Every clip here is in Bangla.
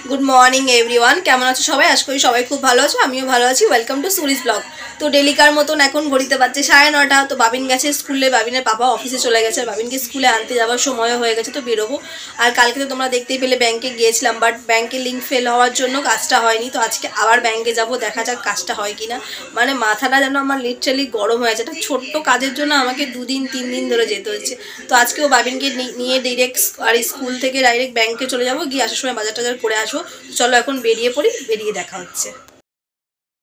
गुड मर्निंग एवरीवन केमन आछो सबाई आशा करी सबाई खूब भालो आछो आमिओ भालो आछि। वेलकम टू सुरिज ब्लग। तो डेलिकार मतन एखन घड़ीते बाजছে 9:30। तो बाबिन गेছে स्कूले, बाबिनेर पापा अफिसे चले गेছে, बाबिनके स्कूले आनते जाবার समय হয়ে গেছে। তো বেরোবো। আর কালকে তো তোমরা দেখতেই পেলে ব্যাংকে গিয়েছিলাম, বাট ব্যাংকে লিংক ফেল হওয়ার জন্য কাজটা হয়নি। তো আজকে আবার ব্যাংকে যাব, দেখা যাক কাজটা হয় কিনা। মানে মাথাটা যেন আমার লিটারালি গরম হয়ে আছে। একটা ছোট্ট কাজের জন্য আমাকে 2 দিন 3 দিন ধরে যেতে হচ্ছে। তো আজকেও বাবিনকে নিয়ে ডাইরেক্ট আর স্কুল থেকে ডাইরেক্ট ব্যাংকে চলে যাব, গিয়ে আসার সময় বাজার টাজার করে আসবো। চলো এখন বেরিয়ে পড়ি, বেরিয়ে দেখা হচ্ছে।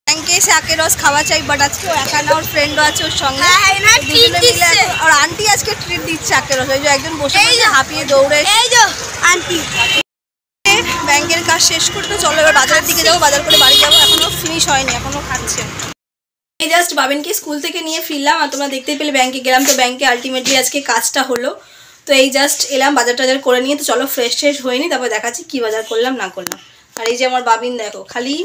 ব্যাংকে এসে আখের রস খাওয়া চাই, বাট আজকে ও একা না, ওর ফ্রেন্ডও আছে ওর সঙ্গে। আর আন্টি আজকে ট্রিট দিচ্ছে আখের রস। ওই যে একজন বসে হাঁপিয়ে দৌড়ে আন্টি। ব্যাংকের কাজ শেষ করতে চলো এবার বাজারের দিকে যাবো, বাজার করে বাড়ি যাবো। এখনো ফিনিশ হয়নি, এখনো খাচ্ছে। এই জাস্ট বাবিনকে স্কুল থেকে নিয়ে ফিরলাম, আর তোমরা দেখতেই পেলে ব্যাংকে গেলাম। তো ব্যাংকে আলটিমেটলি আজকে কাজটা হলো। তো এই জাস্ট এলাম বাজার টাজার করে নিয়ে। তো চলো ফ্রেশ হয়নি, তারপর দেখাচ্ছি কি বাজার করলাম না করলাম। আর এই যে আমার বাবিন দেখো খালি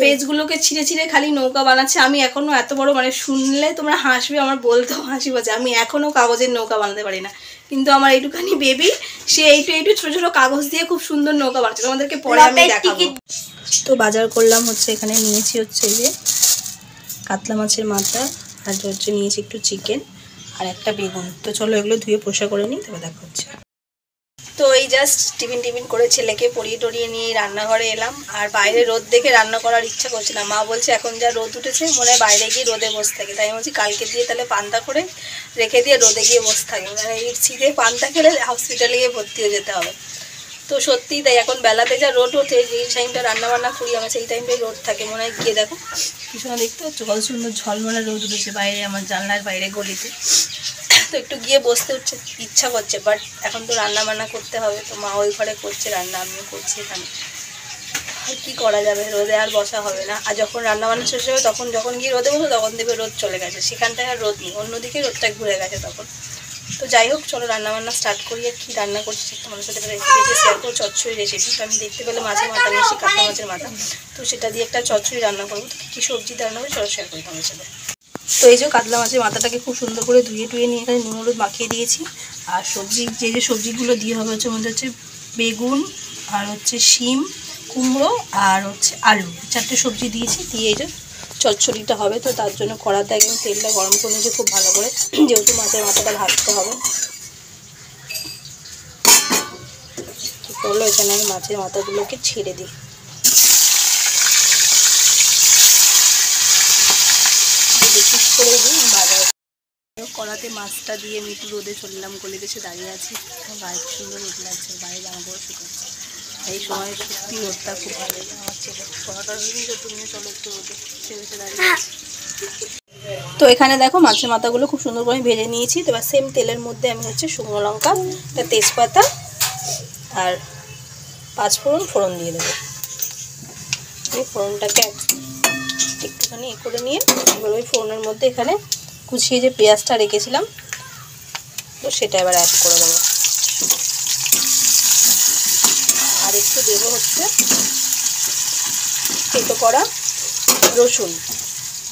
পেজগুলোকে ছিঁড়ে ছিঁড়ে খালি নৌকা বানাচ্ছে। আমি এখনো এত বড়, মানে শুনলে তোমরা হাসবে, আমার বলতেও হাসি পাচ্ছে। আমি এখনো কাগজের নৌকা বানাতে পারি না, কিন্তু আমার এইটুখানি বেবি সে এইটু ছোট ছোট কাগজ দিয়ে খুব সুন্দর নৌকা বানাচ্ছে। তোমাদেরকে পরে আমি দেখাবো। তো বাজার করলাম হচ্ছে, এখানে নিয়েছি হচ্ছে এই যে কাতলা মাছের মাথা, আর হচ্ছে নিয়েছি একটু চিকেন আর একটা বেগুন। তো চলো এগুলো ধুয়ে পোষা করে নিই, তবে দেখা হচ্ছে। তো এই জাস্ট টিফিন করে ছেলেকে পরিয়ে টরিয়ে নিয়ে রান্নাঘরে এলাম। আর বাইরে রোদ দেখে রান্না করার ইচ্ছা করছে না। মা বলছে এখন যা রোদ উঠেছে মনে হয় বাইরে গিয়ে রোদে বসে থাকে। তাই বলছি কালকে দিয়ে তাহলে পান্তা করে রেখে দিয়ে রোদে গিয়ে বসে থাকি। মানে এই শীতে পান্তা খেলে হসপিটালে গিয়ে ভর্তি হয়ে যেতে হবে। তো সত্যিই তাই, এখন বেলাতে যা রোদ ওঠে, যেই টাইমটা রান্নাবান্না করি আমরা সেই টাইমটাই রোদ থাকে। মনে হয় গিয়ে দেখো পিছনে দেখতে পাচ্ছ কত সুন্দর ঝলমলে রোদ উঠেছে বাইরে, আমার জানলার বাইরে গলিতে। তো একটু গিয়ে বসতে হচ্ছে, ইচ্ছা করছে, বাট এখন তো রান্না বান্না করতে হবে। তো মা ওই ঘরে করছে রান্না, আমিও করছি এখানে। আর কী করা যাবে, রোদে আর বসা হবে না। আর যখন রান্না বান্না শেষ হবে তখন যখন গিয়ে রোদে বসো তখন দেখবে রোদ চলে গেছে, সেখানটায় আর রোদ নেই, অন্যদিকে রোদটা ঘুরে গেছে তখন। তো যাই হোক চলো রান্নাবান্না স্টার্ট করি। আর কী রান্না করছি তোমাদের সাথে রেসিপি শেয়ার করবো, চচ্চড়ি রেসিপি। তো আমি দেখতে পেলে মাছের মাথা নিয়েছি, কাতলা মাছের মাথা। তো সেটা দিয়ে একটা চচ্চড়ি রান্না করবো। তো কী সবজি রান্না করবো চলো শেয়ার করি তোমাদের সাথে। তো এই যে কাতলা মাছের মাথাটাকে খুব সুন্দর করে ধুয়ে নিয়ে এখানে নুন হলুদ মাখিয়ে দিয়েছি। আর সবজি যে সবজিগুলো দিয়ে হবে হচ্ছে মধ্যে হচ্ছে বেগুন, আর হচ্ছে শিম, কুমড়ো, আর হচ্ছে আলু, 4টে সবজি দিয়েছি। দিয়ে এই যে চচ্চড়িটা হবে। তো তার জন্য কড়াতে একদম তেলটা গরম করে নিয়েছি খুব ভালো করে, যেহেতু মাছের মাথাটা ভাজতে হবে। তো করলো এখানে আমি মাছের মাথাগুলোকে ছেড়ে দিই। করে দিই বাজার। কড়াতে মাছটা দিয়ে আমি একটু রোদে চললাম, গলি দেশে দাঁড়িয়ে আছি। গায়ে সুন্দর রোদ লাগছে, বাইরে জামা কাপড় শুকাচ্ছে। এই সময় সত্যি রোদটা খুব ভালো লাগে। আমার ছেলে কড়াটা রোদে, তুমিও চলো একটু রোদে ছেড়ে দাঁড়িয়ে আছি। তো এখানে দেখো মাছের মাথাগুলো খুব সুন্দর করে ভেজে নিয়েছি। তো এবার সেম তেলের মধ্যে আমি হচ্ছে শুকনো লঙ্কা, একটা তেজপাতা আর 5 ফোড়ন দিয়ে দেবো। এই ফোড়নটাকে একটুখানি করে নিয়ে এবার ওই ফোড়নের মধ্যে এখানে কুচিয়ে যে পেঁয়াজটা রেখেছিলাম তো সেটা এবার অ্যাড করে দেবো। আর একটু দেবো হচ্ছে থেতো করা রসুন।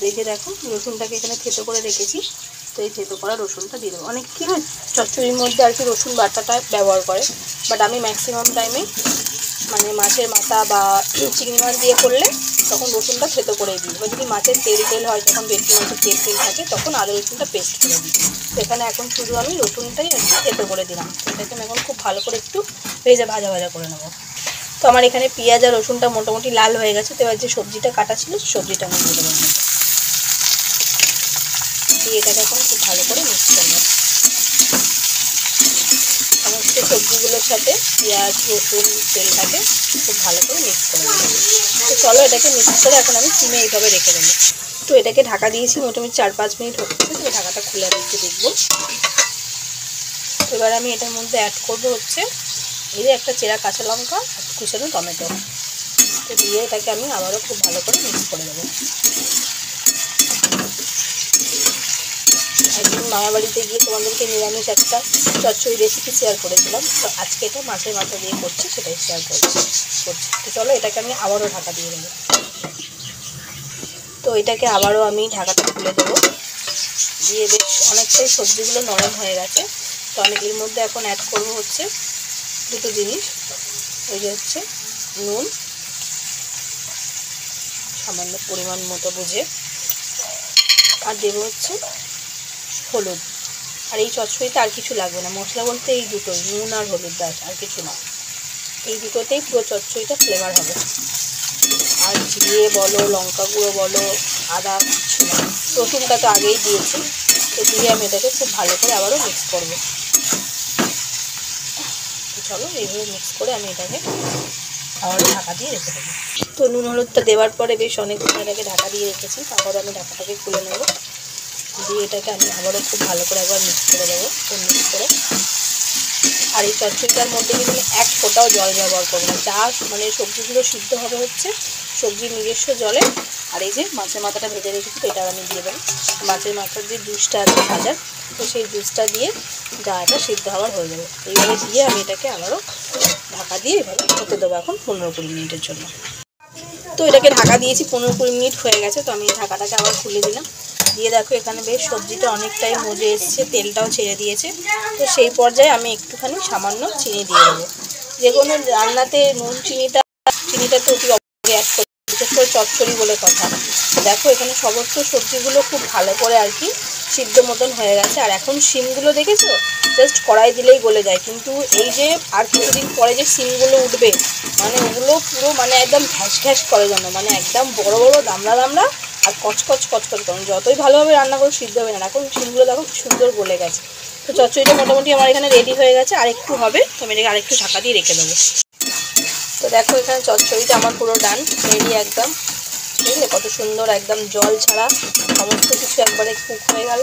দেখে দেখো রসুনটাকে এখানে থেতো করে রেখেছি। তো এই থেতো করা রসুনটা দিয়ে দেবো। অনেক কী হয় চচ্চড়ির মধ্যে আর কি রসুন বাটাটা ব্যবহার করে, বাট আমি ম্যাক্সিমাম টাইমে মানে মাছের মাথা বা চিংড়ি মাছ দিয়ে করলে তখন রসুনটা থেতো করেই দিই। বা যদি মাছের তেল হয়, যখন ভেটকি মাছের তেল থাকে তখন আদা রসুনটা পেস্ট করে দিই। তো এখানে এখন শুধু আমি রসুনটাই একটু থেতো করে দিলাম। এটাকে আমি এখন খুব ভালো করে একটু ভাজা করে নেবো। তো আমার এখানে পেঁয়াজ আর রসুনটা মোটামুটি লাল হয়ে গেছে। তো এবার যে সবজিটা কাটা ছিল সবজিটা আমি দিয়ে দেবো। দিয়ে এটাকে এখন খুব ভালো করে মিক্স করবো। সমস্ত সবজিগুলোর সাথে পেঁয়াজ রসুন তেলটাকে খুব ভালো করে মিক্স করে নেবো। তো চলো এটাকে মিক্স করে এখন আমি সিমে এইভাবে রেখে দেবো। তো এটাকে ঢাকা দিয়েছি মোটামুটি 4-5 মিনিট হচ্ছে। তো ঢাকাটা খুলে আমি একটু দেখবো। এবার আমি এটার মধ্যে অ্যাড করবো হচ্ছে এই যে একটা চেরা কাঁচা লঙ্কা আর কুচানো টমেটো। তো দিয়ে এটাকে আমি আবারও খুব ভালো করে মিক্স করে দেবো। একদিন মামাবাড়িতে গিয়ে তোমাদেরকে নিরামিষ একটা চচ্চড়ি রেসিপি শেয়ার করেছিলাম। তো আজকে এটা মাছের মাথা দিয়ে করছি, সেটাই শেয়ার করছি। তো চলো এটাকে আমি আবারও ঢাকা দিয়ে দেবো। তো এটাকে আবারও আমি ঢাকাটা খুলে দেবো। দিয়ে বেশ অনেকটাই সবজিগুলো নরম হয়ে গেছে। তো আমি এর মধ্যে এখন অ্যাড করবো হচ্ছে দুটো জিনিস। ওই যে হচ্ছে নুন সামান্য পরিমাণ মতো বুঝে, আর দেবো হচ্ছে হলুদ। আর এই চচ্চড়িতে আর কিছু লাগবে না, মশলা বলতে এই দুটোই, নুন আর হলুদ, ব্যাস, আর কিছু না। এই দুটোতেই পুরো চচ্চড়িটা ফ্লেভার হবে। আর জিরে বলো, লঙ্কা গুঁড়ো বলো, আদা কিছু না। রসুনটা তো আগেই দিয়েছি, তো দিয়ে আমি এটাকে খুব ভালো করে আবারও মিক্স করবো। চলো এইভাবে মিক্স করে আমি এটাকে আবারও ঢাকা দিয়ে রেখে দেবো। তো নুন হলুদটা দেওয়ার পরে বেশ অনেকক্ষণ এটাকে ঢাকা দিয়ে রেখেছি। তারপরে আমি ঢাকাটাকে খুলে নেবো, দিয়ে এটাকে আমি আবারও খুব ভালো করে একবার মিক্স করে দেবো। মিক্স করে আর এই চচ্চড়িটার মধ্যে কিন্তু আমি এক ফোঁটাও জল ব্যবহার করবো না। যা মানে সবজিগুলো সিদ্ধ হবে হচ্ছে সবজির নিজস্ব জলে। আর এই যে মাছের মাথাটা ভেজে রেখেছি, তো এটা আমি দিয়ে দেবো। মাছের মাথার যে জুসটা আছে ভাজার, তো সেই জুসটা দিয়ে ডালটা সিদ্ধ হওয়ার হয়ে যাবে। এইভাবে দিয়ে আমি এটাকে আবারও ঢাকা দিয়ে এভাবে হতে দেবো এখন 15-20 মিনিটের জন্য। তো এটাকে ঢাকা দিয়েছি, 15-20 মিনিট হয়ে গেছে। তো আমি ঢাকাটাকে আবার খুলে দিলাম, দিয়ে দেখো এখানে বেশ সবজিটা অনেকটাই মজে এসছে, তেলটাও ছেড়ে দিয়েছে। তো সেই পর্যায়ে আমি একটুখানি সামান্য চিনি দিয়ে দেবো। যে কোনো রান্নাতে নুন চিনিটা তো অতি অবশ্যই অ্যাড করতে, বিশেষ করে চচ্চড়ি বলে কথা। দেখো এখানে সমস্ত সবজিগুলো খুব ভালো করে আর কি সিদ্ধ মতন হয়ে গেছে। আর এখন শিমগুলো দেখেছো, জাস্ট কড়াই দিলেই গলে যায়। কিন্তু এই যে আর কিছুদিন পরে যে শিমগুলো উঠবে, মানে ওগুলো পুরো মানে একদম ঘ্যাস ঘ্যাস করে যেন, মানে একদম বড় বড় দামড়া দামড়া আর কচকচ কচকচ করেন। যতই ভালোভাবে রান্না করে সিদ্ধ হবে না। এখন শিমগুলো দেখো সুন্দর গলে গেছে। তো চচ্চড়িটা মোটামুটি আমার এখানে রেডি হয়ে গেছে, আর একটু হবে, তো আমি এটাকে আরেকটু ঢাকা দিয়ে রেখে দেবো। তো দেখো এখানে চচ্চড়িটা আমার পুরো ডান, রেডি একদম। বুঝলে কত সুন্দর, একদম জল ছাড়া সমস্ত কিছু একবারে কুক হয়ে গেল।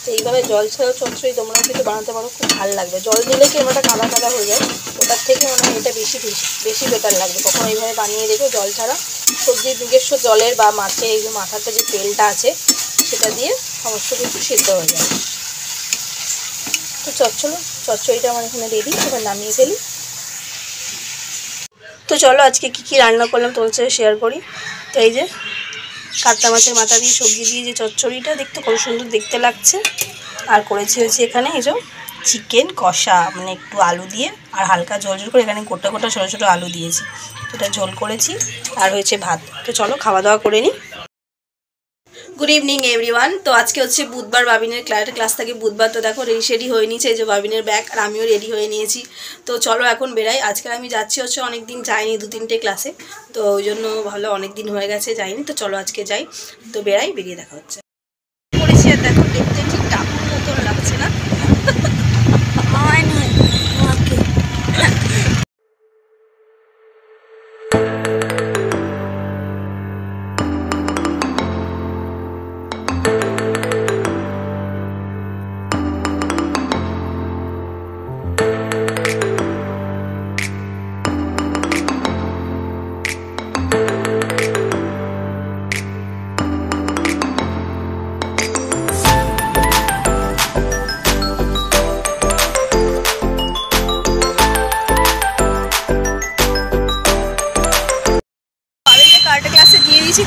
তো এইভাবে জল ছাড়াও চচ্চড়ি তোমরা কিন্তু বানাতে পারো, খুব ভালো লাগবে। জল দিলে কি আমরা কাদা কাদা হয়ে যায়, ওটার থেকে মনে হয় এটা বেশি বেটার লাগবে। কখনো এইভাবে বানিয়ে দেখো জল ছাড়া, সবজির নিজস্ব জলের বা মাছের এই যে মাথাতে যে তেলটা আছে সেটা দিয়ে সমস্ত কিছু সিদ্ধ হয়ে যায়। তো চচ্চড়িটা আমার এখানে রেডি, এবার নামিয়ে ফেলি। তো চলো আজকে কী রান্না করলাম তোমার সাথে শেয়ার করি। তো এই যে কাতলা মাছের মাথা দিয়ে সবজি দিয়ে যে চচ্চড়িটা, দেখতে কত সুন্দর দেখতে লাগছে। আর করেছি হচ্ছে এখানে এই যে চিকেন কষা, মানে একটু আলু দিয়ে আর হালকা ঝোল ঝোল করে, এখানে গোটা গোটা ছোটো ছোটো আলু দিয়েছি, এটা ঝোল করেছি। আর হয়েছে ভাত। তো চলো খাওয়া দাওয়া করে নিই। Good evening everyone. তো আজকে হচ্ছে বুধবার, বাবিনের ক্লাস থাকে বুধবার। তো দেখো রেডি হয়ে নিয়েছে, এই যে বাবিনের ব্যাগ, আর আমিও রেডি হয়ে নিয়েছি। তো চলো এখন বেরাই। আজকে আমি যাচ্ছি হচ্ছে অনেক দিন যাইনি, 2-3টে ক্লাসে, তো ওই জন্য ভালো অনেক দিন হয়ে গেছে যাইনি। তো চলো আজকে যাই, তো বেরাই, বেরিয়ে দেখা হচ্ছে। পড়েছি আর দেখো দেখতে ঠিক টাপুর মতন লাগছে না?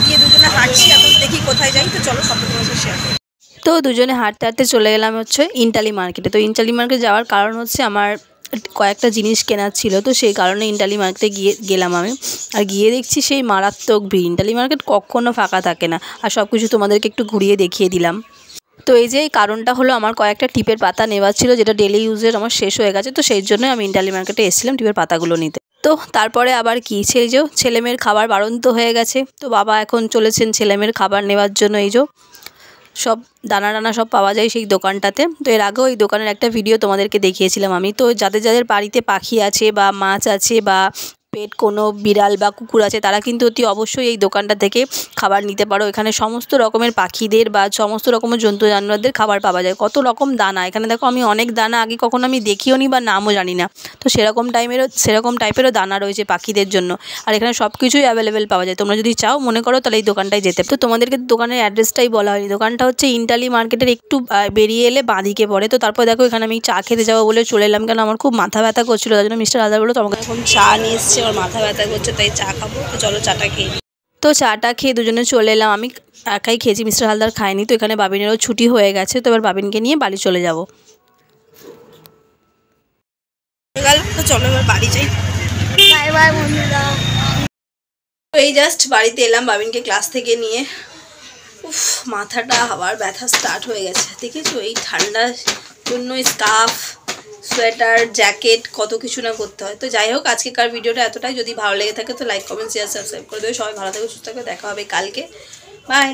দিয়ে দুজনে হাঁটছি, এখন দেখি কোথায় যাই। তো চলো সব তোমার সাথে শেয়ার করি। তো দুজনে হাঁটতে হাঁটতে চলে গেলাম হচ্ছে ইন্টালি মার্কেটে। তো ইন্টালি মার্কেটে যাওয়ার কারণ হচ্ছে আমার কয়েকটা জিনিস কেনার ছিল, তো সেই কারণে ইন্টালি মার্কেটে গেলাম আমি। আর গিয়ে দেখছি সেই মারাত্মক ভিড়। ইন্টালি মার্কেট কখনো ফাঁকা থাকে না। আর সব কিছু তোমাদেরকে একটু ঘুরিয়ে দেখিয়ে দিলাম। তো এই যে কারণটা হলো আমার কয়েকটা টিপের পাতা নেওয়ার ছিল, যেটা ডেলি ইউজের আমার শেষ হয়ে গেছে। তো সেই জন্য আমি ইন্টালি মার্কেটে এসেছিলাম টিপের পাতাগুলো নিতে। তো তারপরে আবার কি, সেই যে ছেলেমেয়ের খাবার বারণ তো হয়ে গেছে। তো বাবা এখন চলেছেন ছেলেমেয়ের খাবার নেওয়ার জন্য। এই যে সব দানা দানা সব পাওয়া যায় সেই দোকানটাতে। তো এর আগেও এই দোকানের একটা ভিডিও তোমাদেরকে দেখিয়েছিলাম আমি। তো যাদের বাড়িতে পাখি আছে বা মাছ আছে বা পেট কোনো বিড়াল বা কুকুর আছে, তারা কিন্তু অতি অবশ্যই এই দোকানটা থেকে খাবার নিতে পারো। এখানে সমস্ত রকমের পাখিদের বা সমস্ত রকমের জন্তু জানোয়ারদের খাবার পাওয়া যায়। কত রকম দানা, এখানে দেখো আমি অনেক দানা আগে কখনো আমি দেখিও নি বা নামও জানি না। তো সেরকম টাইপেরও দানা রয়েছে পাখিদের জন্য। আর এখানে সব কিছুই অ্যাভেলেবেল পাওয়া যায়। তোমরা যদি চাও মনে করো তাহলে এই দোকানটায় যেতে। তো তোমাদেরকে দোকানের অ্যাড্রেসটাই বলা হয়নি। দোকানটা হচ্ছে ইন্টালি মার্কেটের একটু বেরিয়ে এলে বাঁদিকে পড়ে। তো তারপর দেখো এখানে আমি চা খেতে যাবো বলে চলে এলাম, কেন আমার খুব মাথা ব্যথা করছিলো। তার জন্য মিস্টার আজাদ বললো তোমাকে এখন চা নিয়ে এসছে, আমার মাথা ব্যথা করছে, তাই চা খাবো। তো চলো চাটা খেয়ে নিই। তো চাটা খেয়ে দুজনে চলে এলাম। আমি একাই খেয়েছি, মিস্টার হালদার খায়নি। তো এখানে বাবিনেরও ছুটি হয়ে গেছে। তো এবার বাবিনকে নিয়ে বাড়ি চলে যাবো। তো চলো এবার বাড়ি যাই। বাই বাই বন্ধুরা। এই জাস্ট বাড়িতে এলাম বাবিনকে ক্লাস থেকে নিয়ে। উফ, মাথাটা আবার ব্যথা স্টার্ট হয়ে গেছে। দেখেছো এই ঠান্ডার জন্য স্কার্ফ, সোয়েটার, জ্যাকেট কত কিছু না করতে হয়। তো যাই হোক, আজকেকার ভিডিওটা এতটাই। যদি ভালো লেগে থাকে তো লাইক, কমেন্ট, শেয়ার, সাবস্ক্রাইব করে দেবে। সবাই ভালো থাকবে, সুস্থ থাকবে। দেখা হবে কালকে। বাই।